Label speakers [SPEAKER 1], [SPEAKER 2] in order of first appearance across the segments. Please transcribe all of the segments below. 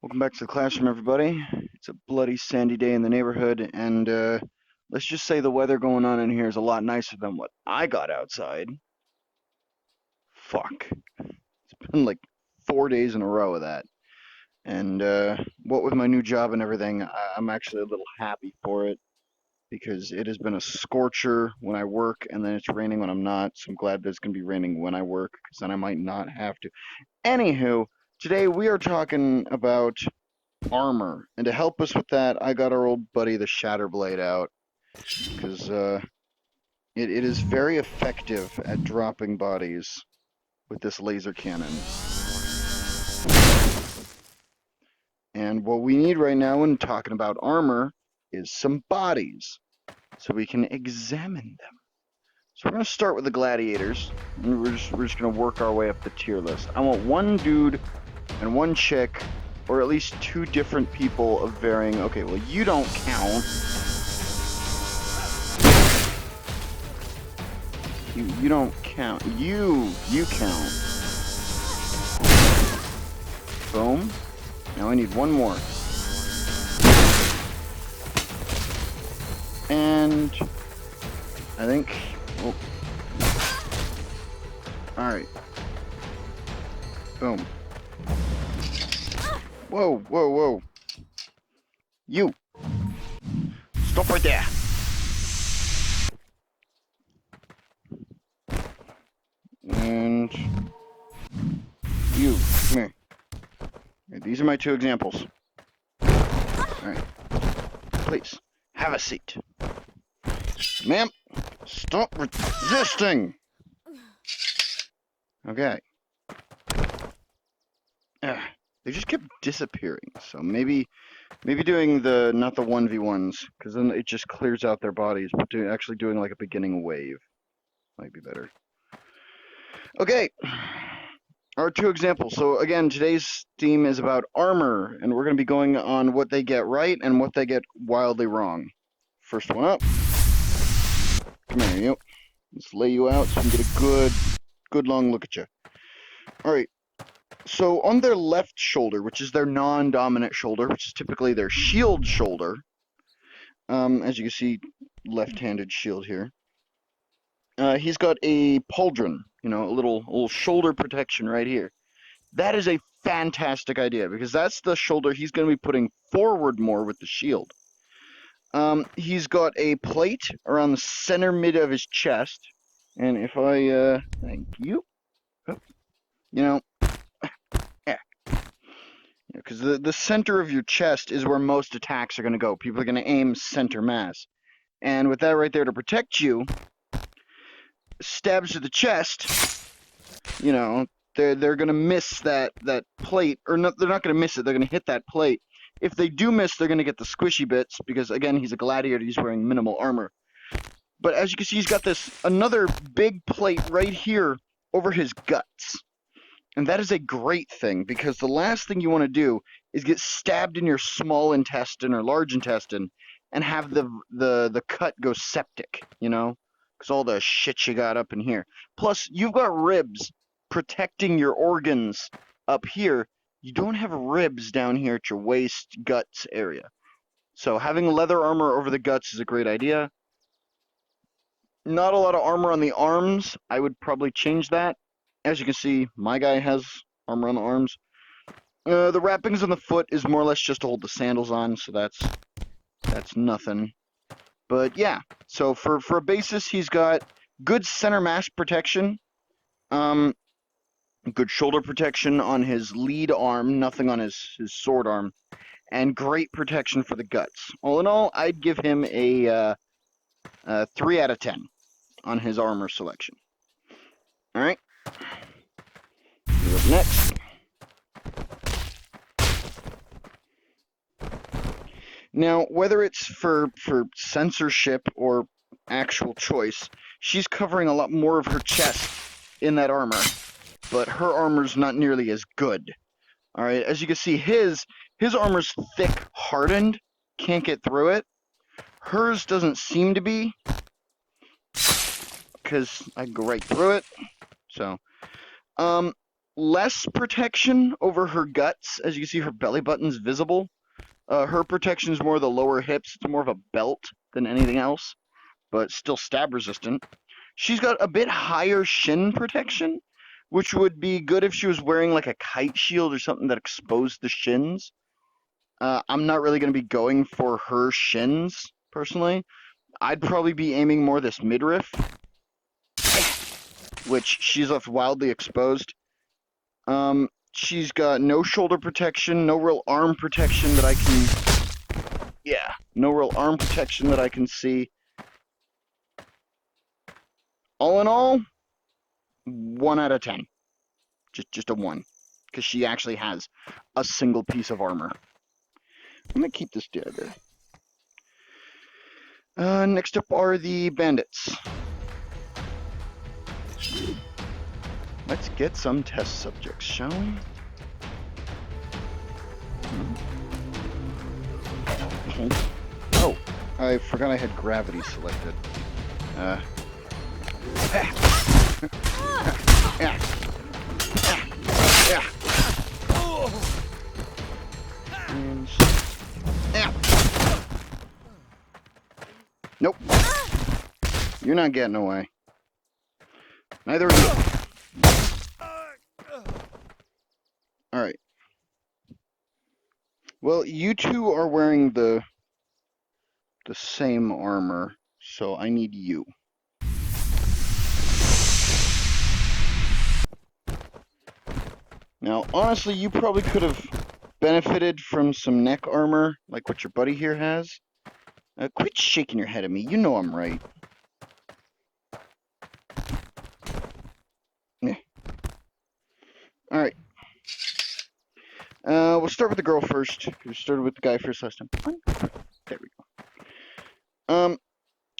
[SPEAKER 1] Welcome back to the classroom, everybody. It's a bloody sandy day in the neighborhood, and let's just say the weather going on in here is a lot nicer than what I got outside. Fuck. It's been like 4 days in a row of that. And what with my new job and everything, I'm actually a little happy for it because it has been a scorcher when I work, and then it's raining when I'm not. So I'm glad that it's going to be raining when I work because then I might not have to. Anywho, today we are talking about armor. And to help us with that, I got our old buddy the Shatterblade out because it is very effective at dropping bodies with this laser cannon. And what we need right now when talking about armor is some bodies so we can examine them. So we're going to start with the gladiators, and we're just going to work our way up the tier list. I want one dude and one chick, or at least two different people of varying. Okay, well, you don't count. You don't count. You count. Boom. Now I need one more. And I think. Oh. All right. Boom. Whoa, whoa, whoa. You. Stop right there. And you, come here. These are my two examples. Alright. Please, have a seat. Ma'am, stop resisting! Okay. They just kept disappearing, so maybe doing not the 1v1s, because then it just clears out their bodies, but actually doing like a beginning wave might be better. Okay, our two examples. So again, today's theme is about armor, and we're going to be going on what they get right and what they get wildly wrong. First one up. Come here, you. Let's lay you out so we can get a good long look at you. All right. So on their left shoulder, which is their non-dominant shoulder, which is typically their shield shoulder, as you can see, left-handed shield here. He's got a pauldron, a little shoulder protection right here. That is a fantastic idea because that's the shoulder he's going to be putting forward more with the shield. He's got a plate around the center mid of his chest, and if I thank you, yeah, because the center of your chest is where most attacks are going to go. People are going to aim center mass, and with that right there to protect you. Stabs to the chest, they're gonna miss that plate, or no, they're not gonna miss it. They're gonna hit that plate. If they do miss, they're gonna get the squishy bits because again, he's a gladiator. He's wearing minimal armor. But as you can see, he's got another big plate right here over his guts, and that is a great thing because the last thing you want to do is get stabbed in your small intestine or large intestine and have the cut go septic. Because all the shit you got up in here. Plus, you've got ribs protecting your organs up here. You don't have ribs down here at your waist, guts area. So having leather armor over the guts is a great idea. Not a lot of armor on the arms. I would probably change that. As you can see, my guy has armor on the arms. The wrappings on the foot is more or less just to hold the sandals on, so that's nothing. But yeah, so for a basis, he's got good center mass protection, good shoulder protection on his lead arm, nothing on his sword arm, and great protection for the guts. All in all, I'd give him a 3 out of 10 on his armor selection. All right, up next. Now, whether it's for censorship or actual choice, she's covering a lot more of her chest in that armor, but her armor's not nearly as good. All right, as you can see, his armor's thick, hardened, can't get through it. Hers doesn't seem to be, because I can go right through it. So, less protection over her guts. As you can see, her belly button's visible. Her protection is more the lower hips. It's more of a belt than anything else, but still stab resistant. She's got a bit higher shin protection, which would be good if she was wearing like a kite shield or something that exposed the shins. I'm not really going to be going for her shins, personally. I'd probably be aiming more this midriff, which she's left wildly exposed. She's got no shoulder protection, no real arm protection that I can... Yeah, no real arm protection that I can see. All in all, 1 out of 10. Just a 1. Because she actually has a single piece of armor. I'm going to keep this dagger. Next up are the bandits. Let's get some test subjects, shall we? Oh, I forgot I had gravity selected. Nope. You're not getting away. Neither are you. Alright. Well, you two are wearing the same armor, so I need you. Now, honestly, you probably could have benefited from some neck armor, like what your buddy here has. Quit shaking your head at me. You know I'm right. Yeah. Alright. We'll start with the girl first. We started with the guy first last time. There we go.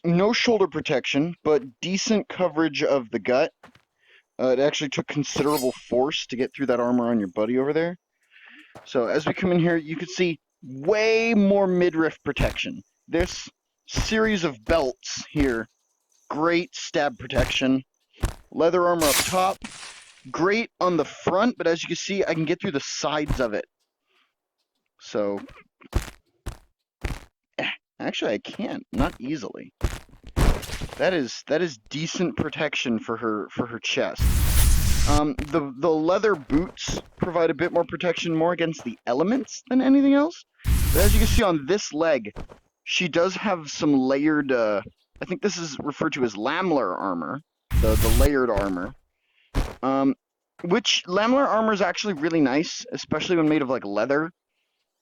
[SPEAKER 1] No shoulder protection, but decent coverage of the gut. It actually took considerable force to get through that armor on your buddy over there. So as we come in here, you can see way more midriff protection. This series of belts here, great stab protection. Leather armor up top, great on the front, but as you can see, I can get through the sides of it. So, actually I can't, not easily. That is decent protection for her chest. The leather boots provide a bit more protection, more against the elements than anything else. But as you can see on this leg, she does have some layered, I think this is referred to as lamlar armor, the layered armor. Which lamlar armor is actually really nice, especially when made of like leather,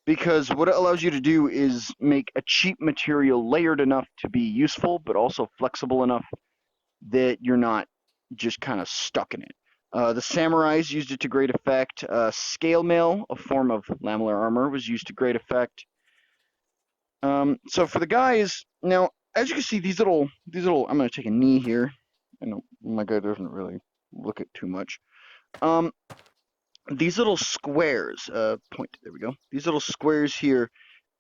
[SPEAKER 1] because what it allows you to do is make a cheap material layered enough to be useful, but also flexible enough that you're not just kind of stuck in it. The samurais used it to great effect. Scale mail, a form of lamlar armor, was used to great effect. So for the guys, now as you can see, these little. I'm gonna take a knee here. I know my guy doesn't really look at too much. These little squares, point, there we go. These little squares here,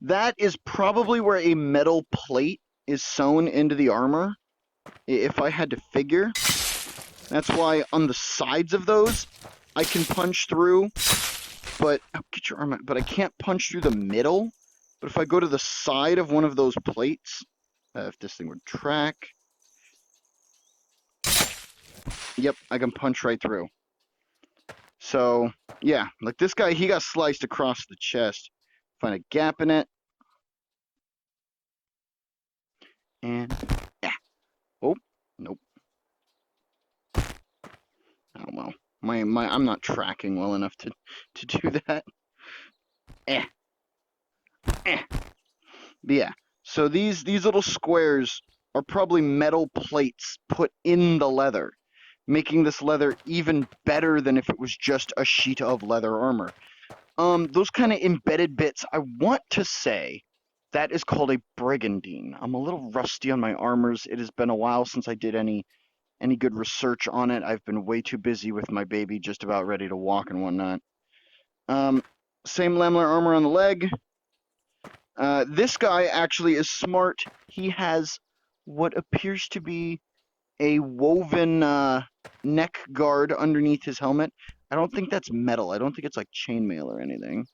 [SPEAKER 1] that is probably where a metal plate is sewn into the armor, if I had to figure. That's why on the sides of those, I can punch through, but, oh, get your arm out, but I can't punch through the middle. But if I go to the side of one of those plates, if this thing would track, yep, I can punch right through. So, yeah, like this guy, he got sliced across the chest. Find a gap in it. And, yeah. Oh, nope. Oh, well. I'm not tracking well enough to do that. But yeah, so these little squares are probably metal plates put in the leather, making this leather even better than if it was just a sheet of leather armor. Those kind of embedded bits, I want to say that is called a brigandine. I'm a little rusty on my armors. It has been a while since I did any good research on it. I've been way too busy with my baby just about ready to walk and whatnot. Same lamlar armor on the leg. This guy actually is smart. He has what appears to be a woven neck guard underneath his helmet. I don't think that's metal. I don't think it's like chainmail or anything.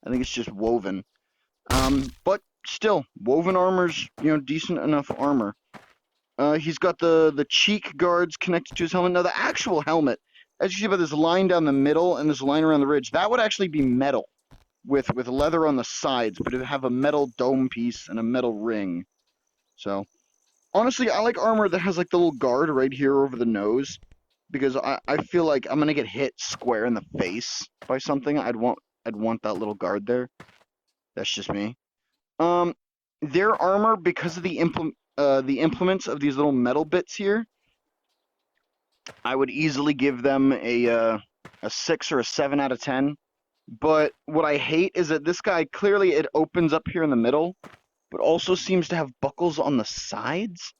[SPEAKER 1] I think it's just woven. But still, woven armor's, decent enough armor. He's got the cheek guards connected to his helmet. Now, the actual helmet, as you see by this line down the middle and this line around the ridge, that would actually be metal with leather on the sides, but it would have a metal dome piece and a metal ring. So, honestly, I like armor that has like the little guard right here over the nose, because I feel like I'm gonna get hit square in the face by something. I'd want that little guard there. That's just me. Their armor, because of the implements of these little metal bits here, I would easily give them a 6 or a 7 out of 10. But what I hate is that this guy, clearly it opens up here in the middle, but also seems to have buckles on the sides.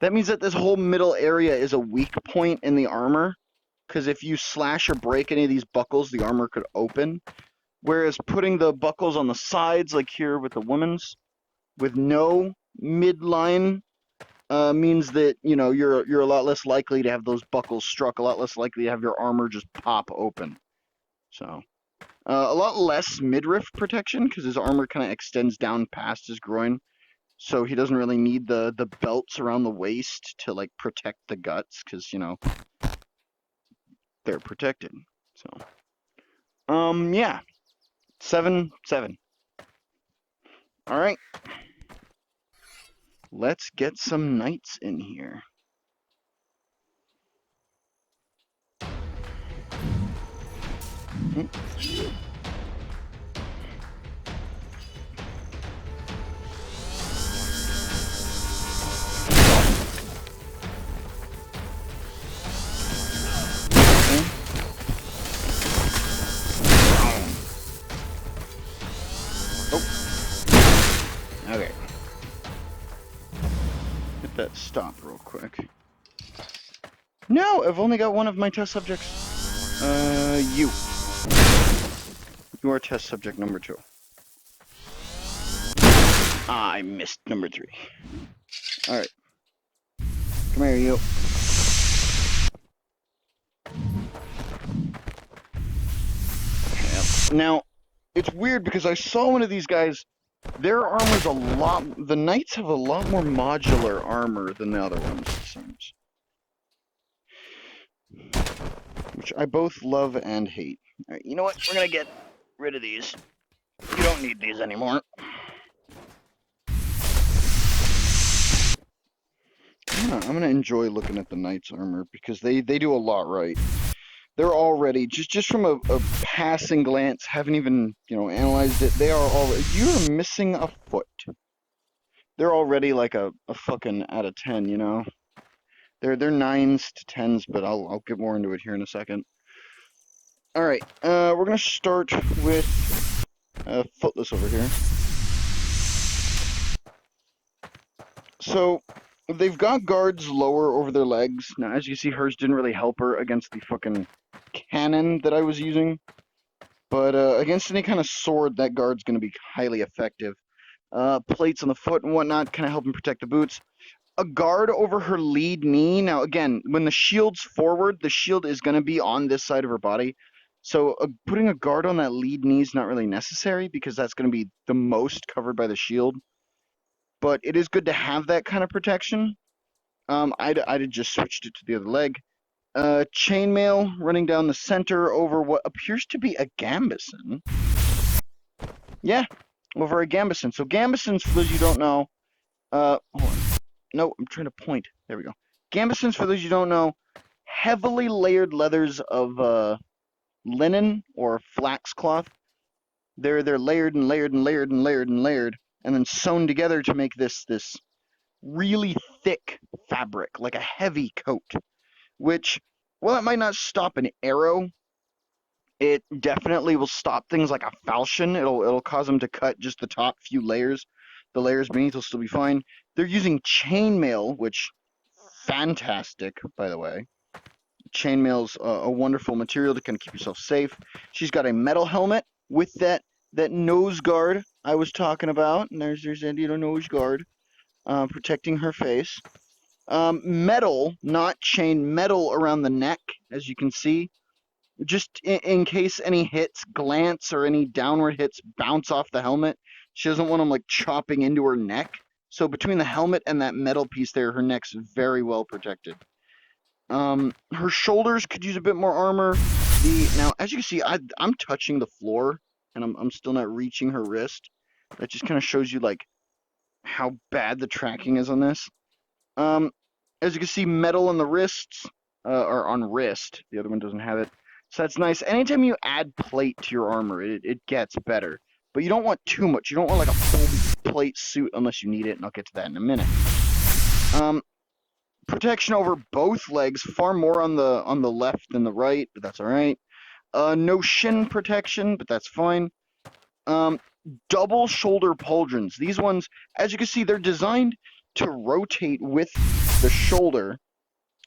[SPEAKER 1] That means that this whole middle area is a weak point in the armor, because if you slash or break any of these buckles, the armor could open. Whereas putting the buckles on the sides, like here with the woman's, with no midline, means that you're a lot less likely to have those buckles struck, a lot less likely to have your armor just pop open. So a lot less midriff protection, because his armor kind of extends down past his groin, so he doesn't really need the belts around the waist to like protect the guts, because they're protected. So yeah, 7. All right. Let's get some knights in here. Okay. Get that stopped real quick. No, I've only got one of my test subjects. You. You are test subject number 2. I missed number 3. Alright. Come here, you. Yep. Now, it's weird because I saw one of these guys. Their armor's a lot. The knights have a lot more modular armor than the other ones, it seems. Which I both love and hate. Alright, you know what? We're gonna get rid of these. You don't need these anymore. I'm gonna enjoy looking at the knight's armor because they do a lot right. They're already, just from a passing glance, haven't even, analyzed it, they are already, you're missing a foot. They're already like a fucking out of 10, They're 9s to 10s, but I'll get more into it here in a second. Alright, we're gonna start with Footless over here. So, they've got guards lower over their legs. Now, as you see, hers didn't really help her against the fucking cannon that I was using. But against any kind of sword, that guard's going to be highly effective. Plates on the foot and whatnot kind of help him protect the boots. A guard over her lead knee. Now, again, when the shield's forward, the shield is going to be on this side of her body. So putting a guard on that lead knee is not really necessary because that's going to be the most covered by the shield. But it is good to have that kind of protection. I'd have just switched it to the other leg. Chainmail running down the center over what appears to be a gambeson. Yeah, over a gambeson. So gambesons, for those you don't know, hold on. No, I'm trying to point. There we go. Gambesons, for those you don't know, heavily layered leathers of linen or flax cloth. They're layered and layered and layered and layered and layered, and then sewn together to make this really thick fabric, like a heavy coat. Which, while it might not stop an arrow, it definitely will stop things like a falchion. It'll cause them to cut just the top few layers. The layers beneath will still be fine. They're using chainmail, which, fantastic, by the way. Chainmail's a wonderful material to kind of keep yourself safe. She's got a metal helmet with that nose guard I was talking about. And there's Andy, nose guard, protecting her face. Metal, not chain, metal around the neck, as you can see. just in case any hits glance or any downward hits bounce off the helmet. She doesn't want them like chopping into her neck. So between the helmet and that metal piece there, her neck's very well protected. Her shoulders could use a bit more armor. Now, as you can see, I'm touching the floor, and I'm still not reaching her wrist. That just kind of shows you like how bad the tracking is on this. As you can see, metal on the wrists, or on wrist. The other one doesn't have it. So that's nice. Anytime you add plate to your armor, it gets better. But you don't want too much. You don't want like a full plate suit unless you need it, and I'll get to that in a minute. Protection over both legs, far more on the left than the right, but that's all right. No shin protection, but that's fine. Double shoulder pauldrons. These ones, as you can see, they're designed to rotate with the shoulder.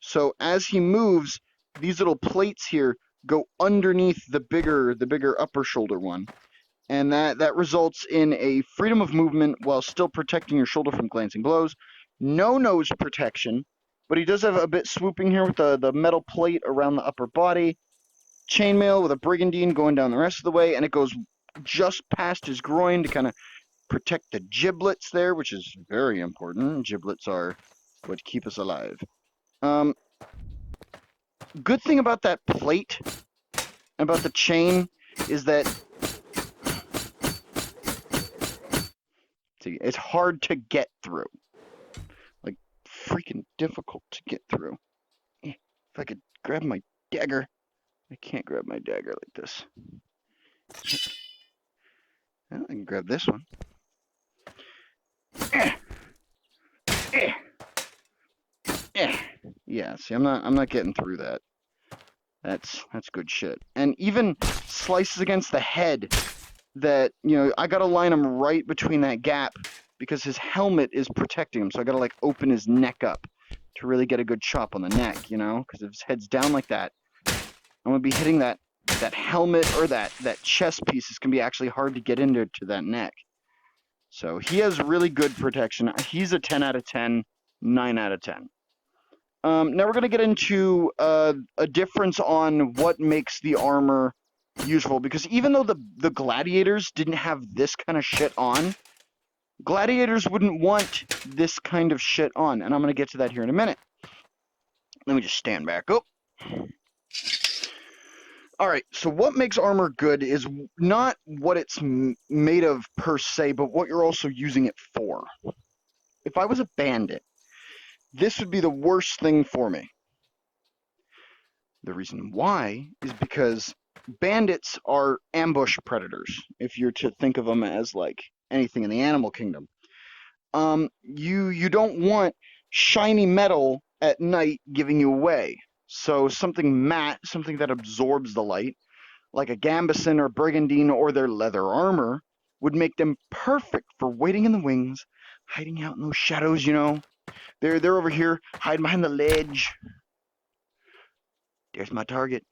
[SPEAKER 1] So as he moves, these little plates here go underneath the bigger upper shoulder one. And that results in a freedom of movement while still protecting your shoulder from glancing blows. No nose protection, but he does have a bit swooping here with the metal plate around the upper body. Chainmail with a brigandine going down the rest of the way, and it goes just past his groin to kind of protect the giblets there, which is very important. Giblets are what keep us alive. Good thing about that plate, about the chain, is that it's hard to get through. Like, freaking difficult to get through. If I could grab my dagger. I can't grab my dagger like this. Well, I can grab this one. Yeah, see, I'm not getting through that. That's good shit. And even slices against the head that, you know, I gotta line him right between that gap because his helmet is protecting him. So I gotta like open his neck up to really get a good chop on the neck, you know, because if his head's down like that, I'm gonna be hitting that helmet or that chest piece. It's gonna be actually hard to get into that neck. So he has really good protection. He's a 10 out of 10, 9 out of 10. Now we're going to get into a difference on what makes the armor useful. Because even though the gladiators didn't have this kind of shit on, gladiators wouldn't want this kind of shit on. And I'm going to get to that here in a minute. Let me just stand back up. Alright, so what makes armor good is not what it's made of per se, but what you're also using it for. If I was a bandit, this would be the worst thing for me. The reason why is because bandits are ambush predators, if you're to think of them as like anything in the animal kingdom. You don't want shiny metal at night giving you away. So something matte, something that absorbs the light, like a gambeson or brigandine or their leather armor, would make them perfect for waiting in the wings, hiding out in those shadows, you know. They're over here, hiding behind the ledge. There's my target.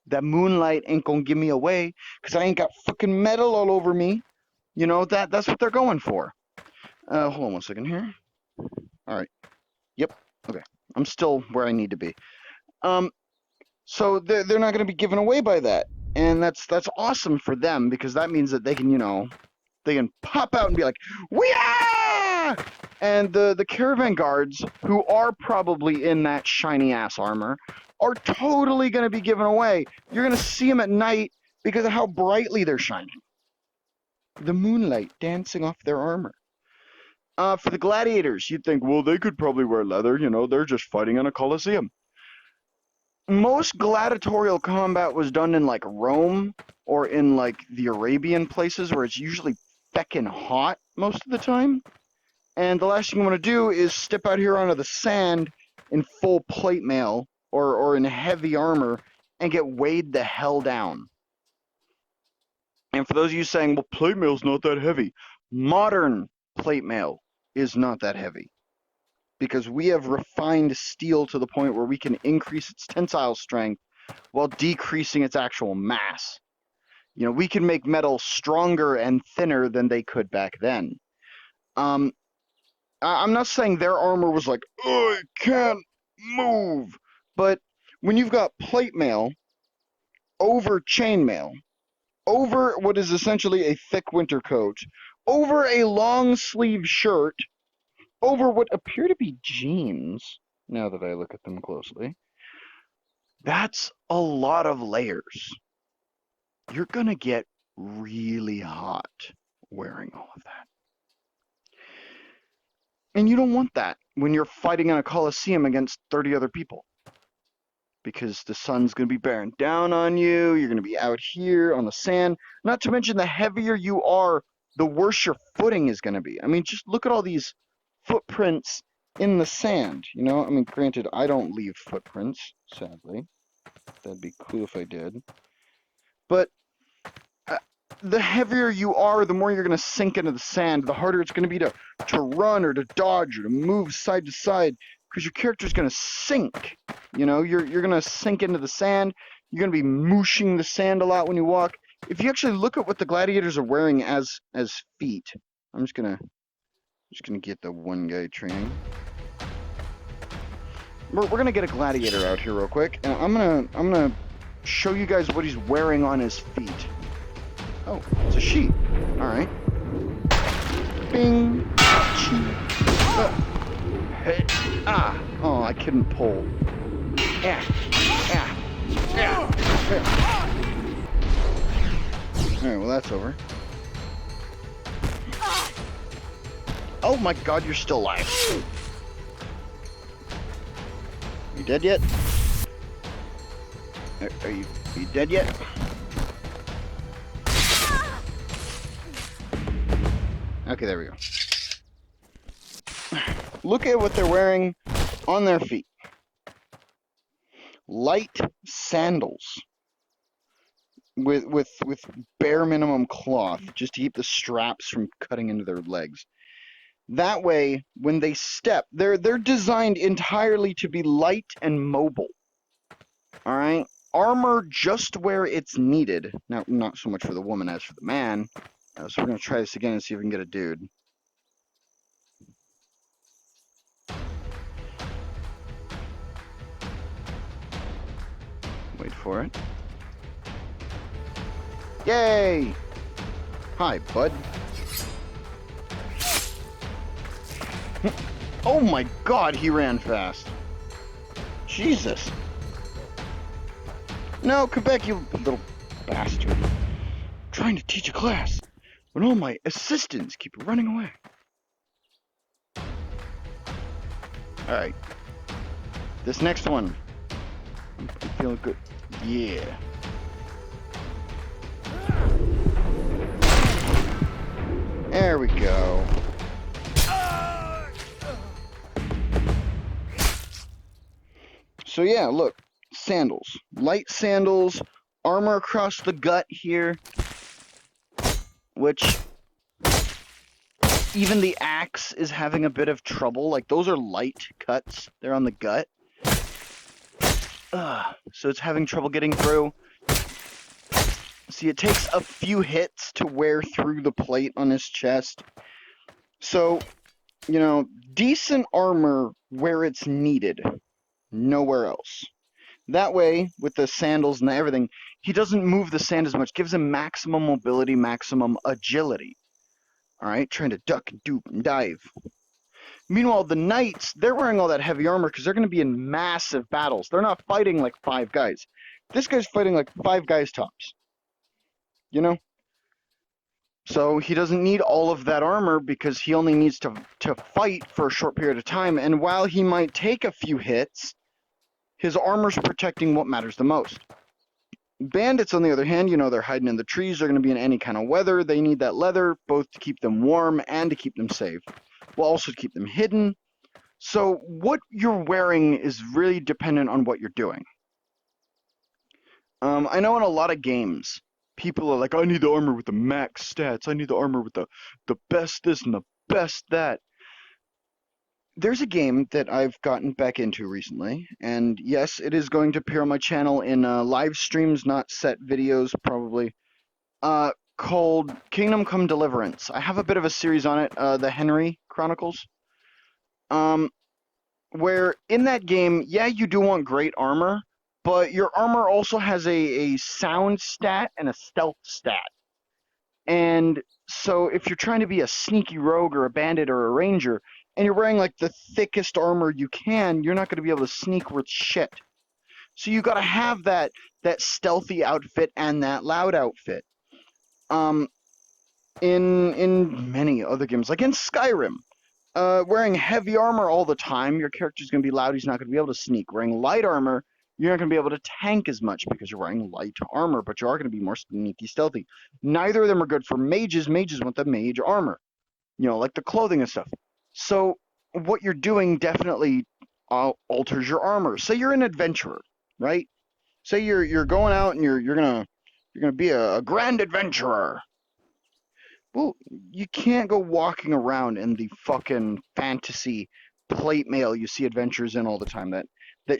[SPEAKER 1] That moonlight ain't gonna give me away, because I ain't got fucking metal all over me. You know, that's what they're going for. Hold on one second here. Alright. Yep. Okay. I'm still where I need to be. So they're not gonna be given away by that. And that's awesome for them, because that means that they can, you know, they can pop out and be like, "Weah!" And the caravan guards, who are probably in that shiny ass armor, are totally going to be given away. You're going to see them at night because of how brightly they're shining. The moonlight dancing off their armor. For the gladiators, you'd think, well, they could probably wear leather. You know, they're just fighting in a coliseum. Most gladiatorial combat was done in like Rome or in like the Arabian places where it's usually feckin' hot most of the time. And the last thing you want to do is step out here onto the sand in full plate mail or in heavy armor and get weighed the hell down. And for those of you saying, well, plate mail's not that heavy, modern plate mail is not that heavy. Because we have refined steel to the point where we can increase its tensile strength while decreasing its actual mass. You know, we can make metal stronger and thinner than they could back then. I'm not saying their armor was like, oh, it can't move. But when you've got plate mail, over chainmail, over what is essentially a thick winter coat, over a long sleeve shirt, over what appear to be jeans, now that I look at them closely. That's a lot of layers. You're gonna get really hot wearing all of that. And you don't want that when you're fighting in a coliseum against 30 other people. Because the sun's going to be bearing down on you, you're going to be out here on the sand. Not to mention, the heavier you are, the worse your footing is going to be. I mean, just look at all these footprints in the sand, you know? I mean, granted, I don't leave footprints, sadly. That'd be cool if I did. But the heavier you are, the more you're going to sink into the sand, the harder it's going to be to run or to dodge or to move side to side, because your character's going to sink. You know, you're going to sink into the sand. You're going to be mooshing the sand a lot when you walk. If you actually look at what the gladiators are wearing as feet, I'm just gonna get the one guy training. We're gonna get a gladiator out here real quick, and I'm gonna show you guys what he's wearing on his feet. Oh, it's a sheep. All right. Bing. Hey. Ah. Oh, I couldn't pull. Yeah. Yeah. Yeah. Yeah. All right. Well, that's over. Oh my God, you're still alive. You dead yet? Are you dead yet? Okay, there we go. Look at what they're wearing on their feet. Light sandals with bare minimum cloth, just to keep the straps from cutting into their legs. That way, when they step, they're designed entirely to be light and mobile. All right? Armor just where it's needed. Now, not so much for the woman as for the man. So we're going to try this again and see if we can get a dude. Wait for it. Yay! Hi, bud. Oh my God, he ran fast. Jesus. No, come back, you little bastard. I'm trying to teach a class, but all my assistants keep running away. Alright. This next one. I'm feeling good. Yeah. There we go. So yeah, look. Sandals. Light sandals. Armor across the gut here. Which even the axe is having a bit of trouble. Like, those are light cuts. They're on the gut. So it's having trouble getting through. See, it takes a few hits to wear through the plate on his chest. So, you know, decent armor where it's needed. Nowhere else. That way, with the sandals and everything, he doesn't move the sand as much. Gives him maximum mobility, maximum agility. Alright, trying to duck and dupe and dive. Meanwhile, the knights, they're wearing all that heavy armor because they're going to be in massive battles. They're not fighting like 5 guys. This guy's fighting like 5 guys tops. You know? So he doesn't need all of that armor because he only needs to fight for a short period of time. And while he might take a few hits, his armor's protecting what matters the most. Bandits, on the other hand, you know, they're hiding in the trees. They're going to be in any kind of weather. They need that leather both to keep them warm and to keep them safe. Well, also to keep them hidden. So what you're wearing is really dependent on what you're doing. I know in a lot of games, people are like, I need the armor with the max stats. I need the armor with the best this and the best that. There's a game that I've gotten back into recently, and yes, it is going to appear on my channel in live streams, not set videos, probably, called Kingdom Come Deliverance. I have a bit of a series on it, the Henry Chronicles, where in that game, yeah, you do want great armor, but your armor also has a sound stat and a stealth stat. And so if you're trying to be a sneaky rogue or a bandit or a ranger, and you're wearing like the thickest armor you can, you're not going to be able to sneak worth shit. So you got to have that stealthy outfit and that loud outfit. Um, in many other games, like in Skyrim, wearing heavy armor all the time, your character's going to be loud. He's not going to be able to sneak. Wearing light armor, you're not going to be able to tank as much because you're wearing light armor, but you are going to be more sneaky, stealthy. Neither of them are good for mages. Mages want the mage armor, like the clothing and stuff. So what you're doing definitely alters your armor. Say you're an adventurer, right? Say you're going out and you're gonna be a grand adventurer. Well, you can't go walking around in the fucking fantasy plate mail you see adventures in all the time. That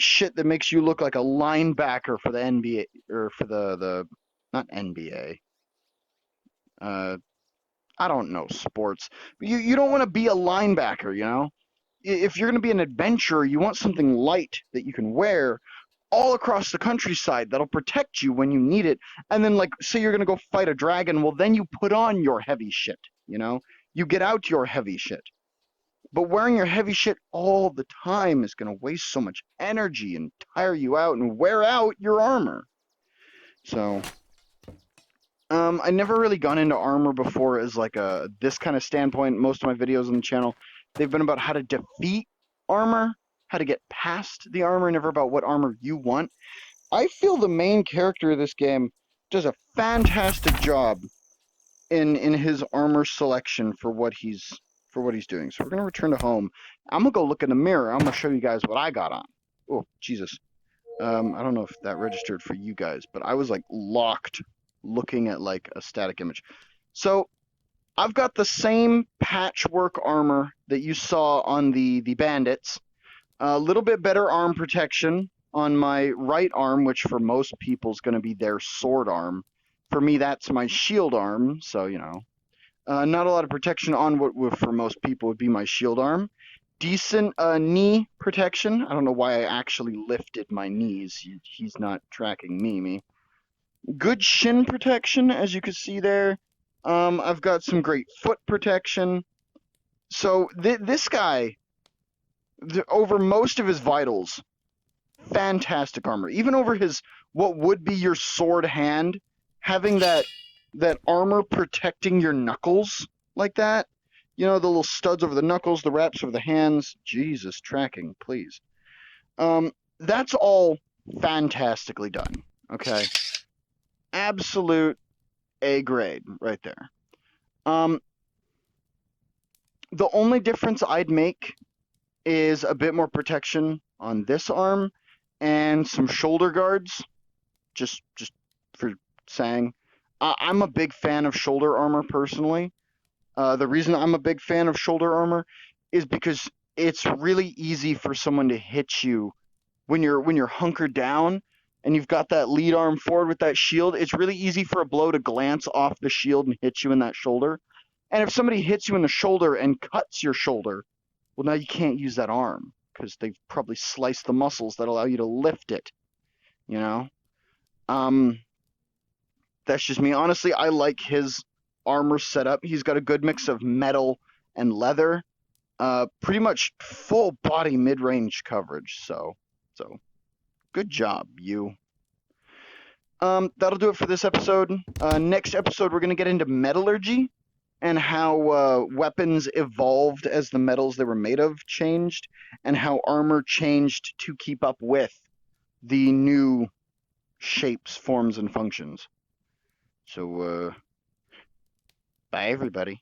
[SPEAKER 1] shit that makes you look like a linebacker for the NBA or for the not NBA. I don't know sports. But you don't want to be a linebacker, If you're going to be an adventurer, you want something light that you can wear all across the countryside that'll protect you when you need it. And then, like, say you're going to go fight a dragon, well, then you put on your heavy shit, You get out your heavy shit. But wearing your heavy shit all the time is going to waste so much energy and tire you out and wear out your armor. So, I never really gone into armor before as like this kind of standpoint. Most of my videos on the channel, they've been about how to defeat armor, how to get past the armor, never about what armor you want. I feel the main character of this game does a fantastic job in his armor selection for what he's doing. So we're gonna return to home. I'm gonna go look in the mirror. I'm gonna show you guys what I got on. Oh, Jesus. I don't know if that registered for you guys, but I was like locked looking at like a static image. So I've got the same patchwork armor that you saw on the bandits. A little bit better arm protection on my right arm, which for most people is going to be their sword arm. For me, that's my shield arm. So, not a lot of protection on what for most people would be my shield arm. Decent knee protection. I don't know why I actually lifted my knees. He's not tracking me. Good shin protection, as you can see there. I've got some great foot protection. So this guy, over most of his vitals, fantastic armor. Even over his what would be your sword hand, having that armor protecting your knuckles like that. The little studs over the knuckles, the wraps over the hands. Jesus, tracking, please. That's all fantastically done. Okay. Absolute A grade right there. The only difference I'd make is a bit more protection on this arm and some shoulder guards. Just for saying. I'm a big fan of shoulder armor personally. The reason I'm a big fan of shoulder armor is because it's really easy for someone to hit you when you're hunkered down and you've got that lead arm forward with that shield. It's really easy for a blow to glance off the shield and hit you in that shoulder. And if somebody hits you in the shoulder and cuts your shoulder, well, now you can't use that arm because they've probably sliced the muscles that allow you to lift it. That's just me. Honestly, I like his armor setup. He's got a good mix of metal and leather. Pretty much full body mid-range coverage. So good job, you. That'll do it for this episode. Next episode, we're going to get into metallurgy and how weapons evolved as the metals they were made of changed, and how armor changed to keep up with the new shapes, forms, and functions. So, bye everybody.